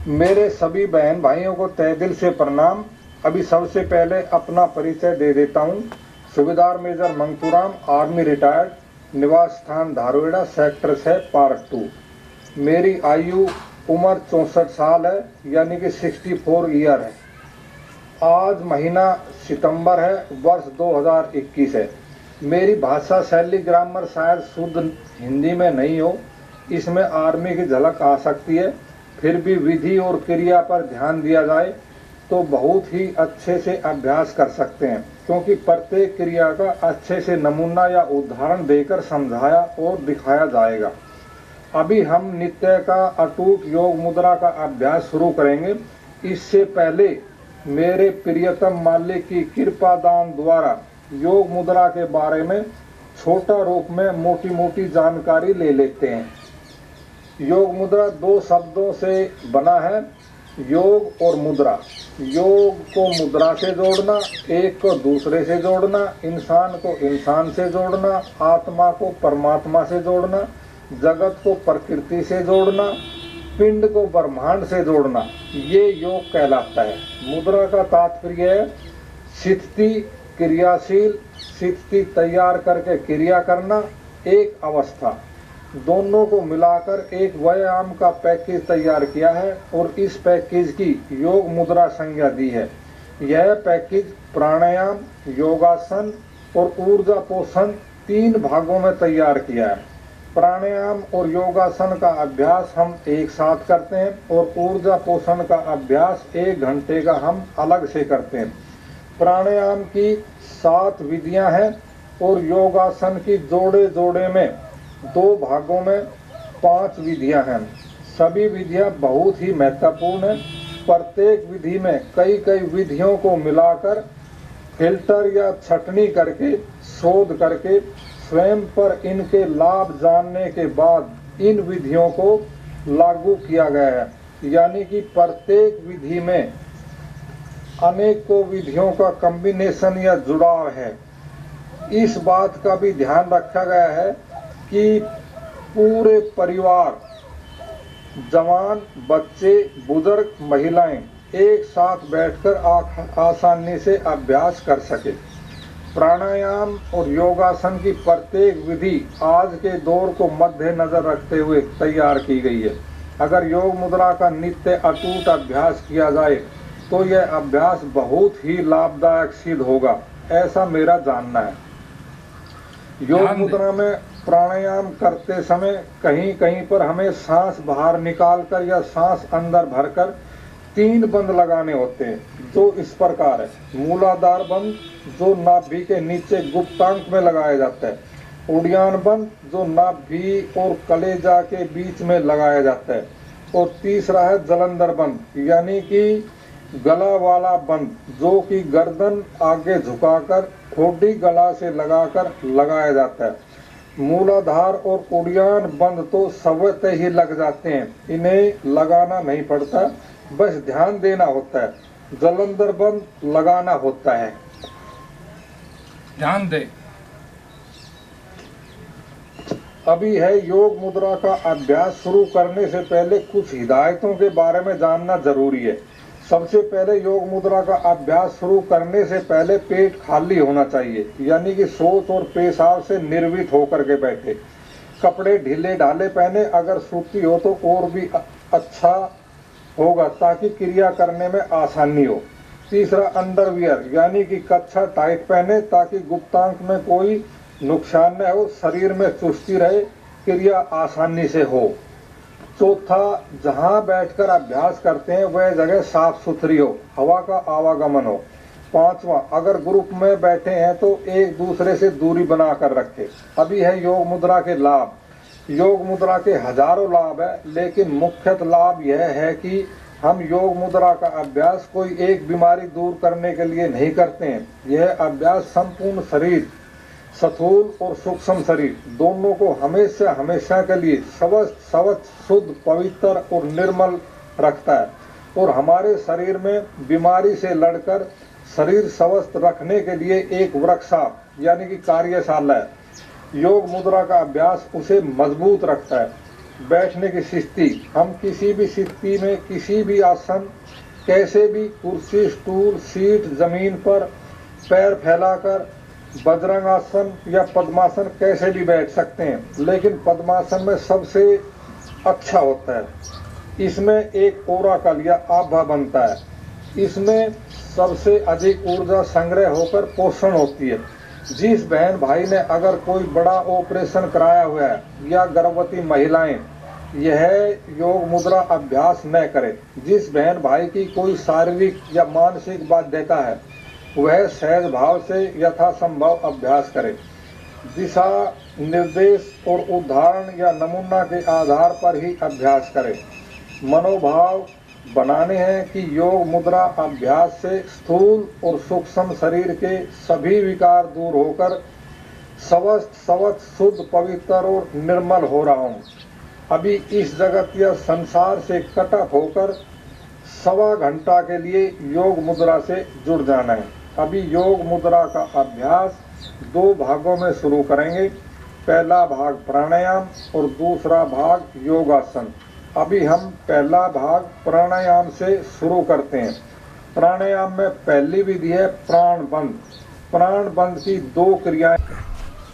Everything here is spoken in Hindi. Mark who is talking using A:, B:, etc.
A: मेरे सभी बहन भाइयों को तहे दिल से प्रणाम। अभी सबसे पहले अपना परिचय दे देता हूँ। सूबेदार मेजर मंगतूराम, आर्मी रिटायर्ड, निवास स्थान धारोड़ा, सेक्टर 6, पार्ट 2। मेरी आयु उम्र 64 साल है, यानी कि 64 ईयर है। आज महीना सितंबर है, वर्ष 2021 है। मेरी भाषा शैली ग्रामर शायद शुद्ध हिंदी में नहीं हो, इसमें आर्मी की झलक आ सकती है। फिर भी विधि और क्रिया पर ध्यान दिया जाए तो बहुत ही अच्छे से अभ्यास कर सकते हैं, क्योंकि प्रत्येक क्रिया का अच्छे से नमूना या उदाहरण देकर समझाया और दिखाया जाएगा। अभी हम नित्य का अटूट योग मुद्रा का अभ्यास शुरू करेंगे। इससे पहले मेरे प्रियतम मालिक की कृपा दान द्वारा योग मुद्रा के बारे में छोटा रूप में मोटी मोटी जानकारी ले लेते हैं। योग मुद्रा दो शब्दों से बना है, योग और मुद्रा। योग को मुद्रा से जोड़ना, एक को दूसरे से जोड़ना, इंसान को इंसान से जोड़ना, आत्मा को परमात्मा से जोड़ना, जगत को प्रकृति से जोड़ना, पिंड को ब्रह्मांड से जोड़ना, ये योग कहलाता है। मुद्रा का तात्पर्य है स्थिति, क्रियाशील, स्थिति तैयार करके क्रिया करना, एक अवस्था। दोनों को मिलाकर एक व्यायाम का पैकेज तैयार किया है और इस पैकेज की योग मुद्रा संज्ञा दी है। यह पैकेज प्राणायाम, योगासन और ऊर्जा पोषण 3 भागों में तैयार किया है। प्राणायाम और योगासन का अभ्यास हम एक साथ करते हैं और ऊर्जा पोषण का अभ्यास 1 घंटे का हम अलग से करते हैं। प्राणायाम की 7 विधियां हैं और योगासन की जोड़े जोड़े में 2 भागों में 5 विधियां हैं। सभी विधियां बहुत ही महत्वपूर्ण हैं। प्रत्येक विधि में कई कई विधियों को मिलाकर फिल्टर या छटनी करके शोध करके स्वयं पर इनके लाभ जानने के बाद इन विधियों को लागू किया गया है। यानी कि प्रत्येक विधि में अनेकों विधियों का कॉम्बिनेशन या जुड़ाव है। इस बात का भी ध्यान रखा गया है कि पूरे परिवार, जवान, बच्चे, बुजुर्ग, महिलाएं एक साथ बैठकर आसानी से अभ्यास कर सके। प्राणायाम और योगासन की प्रत्येक विधि आज के दौर को मद्देनजर रखते हुए तैयार की गई है। अगर योग मुद्रा का नित्य अटूट अभ्यास किया जाए तो यह अभ्यास बहुत ही लाभदायक सिद्ध होगा, ऐसा मेरा जानना है। योग मुद्रा में प्राणायाम करते समय कहीं कहीं पर हमें सांस बाहर निकालकर या सांस अंदर भरकर 3 बंद लगाने होते हैं, जो इस प्रकार है। मूलाधार बंद, जो नाभि के नीचे गुप्तांग में लगाया जाता है। उड़ियान बंद, जो नाभि और कलेजा के बीच में लगाया जाता है। और तीसरा है जलंधर बंद, यानी कि गला वाला बंद, जो कि गर्दन आगे झुकाकर ठोडी गला से लगाकर लगाया जाता है। मूलाधार और उड़ियान बंद तो स्वतः ही लग जाते हैं, इन्हें लगाना नहीं पड़ता, बस ध्यान देना होता है। जलंधर बंद लगाना होता है।
B: ध्यान दे।
A: अभी है योग मुद्रा का अभ्यास शुरू करने से पहले कुछ हिदायतों के बारे में जानना जरूरी है। सबसे पहले योग मुद्रा का अभ्यास शुरू करने से पहले पेट खाली होना चाहिए, यानी कि शौच और पेशाब से निर्वित होकर के बैठे। कपड़े ढीले ढाले पहने, अगर सूती हो तो और भी अच्छा होगा ताकि क्रिया करने में आसानी हो। तीसरा अंडरवियर, यानी कि कच्छा टाइट पहने ताकि गुप्तांग में कोई नुकसान न हो, शरीर में चुस्ती रहे, क्रिया आसानी से हो। चौथा, जहां बैठकर अभ्यास करते हैं वह जगह साफ सुथरी हो, हवा का आवागमन हो। 5वां, अगर ग्रुप में बैठे हैं तो एक दूसरे से दूरी बनाकर रखें। अभी है योग मुद्रा के लाभ। योग मुद्रा के हजारों लाभ है, लेकिन मुख्यतः लाभ यह है कि हम योग मुद्रा का अभ्यास कोई एक बीमारी दूर करने के लिए नहीं करते हैं। यह अभ्यास संपूर्ण शरीर, स्थूल और सूक्ष्म शरीर दोनों को हमेशा हमेशा के लिए स्वच्छ, शुद्ध, पवित्र और निर्मल रखता है और हमारे शरीर में बीमारी से लड़कर शरीर स्वस्थ रखने के लिए एक वर्कशॉप यानी कि कार्यशाला है। योग मुद्रा का अभ्यास उसे मजबूत रखता है। बैठने की स्थिति, हम किसी भी स्थिति में किसी भी आसन, कैसे भी कुर्सी, स्टूल, सीट, जमीन पर पैर फैलाकर बजरंग आसन या पद्मासन कैसे भी बैठ सकते हैं, लेकिन पद्मासन में सबसे अच्छा होता है। इसमें एक ओराकल या आभा बनता है, इसमें सबसे अधिक ऊर्जा संग्रह होकर पोषण होती है। जिस बहन भाई ने अगर कोई बड़ा ऑपरेशन कराया हुआ है या गर्भवती महिलाएं यह योग मुद्रा अभ्यास न करें। जिस बहन भाई की कोई शारीरिक या मानसिक बाध्यता है वह सहज भाव से यथासंभव अभ्यास करे। दिशा निर्देश और उदाहरण या नमूना के आधार पर ही अभ्यास करें। मनोभाव बनाने हैं कि योग मुद्रा अभ्यास से स्थूल और सूक्ष्म शरीर के सभी विकार दूर होकर स्वस्थ, शुद्ध, पवित्र और निर्मल हो रहा हूँ। अभी इस जगत या संसार से कट ऑफ होकर 1.25 घंटा के लिए योग मुद्रा से जुड़ जाना है। अभी योग मुद्रा का अभ्यास 2 भागों में शुरू करेंगे। पहला भाग प्राणायाम और दूसरा भाग योगासन। अभी हम पहला भाग प्राणायाम से शुरू करते हैं। प्राणायाम में पहली विधि है प्राण बंद। प्राण बंद की 2 क्रियाएं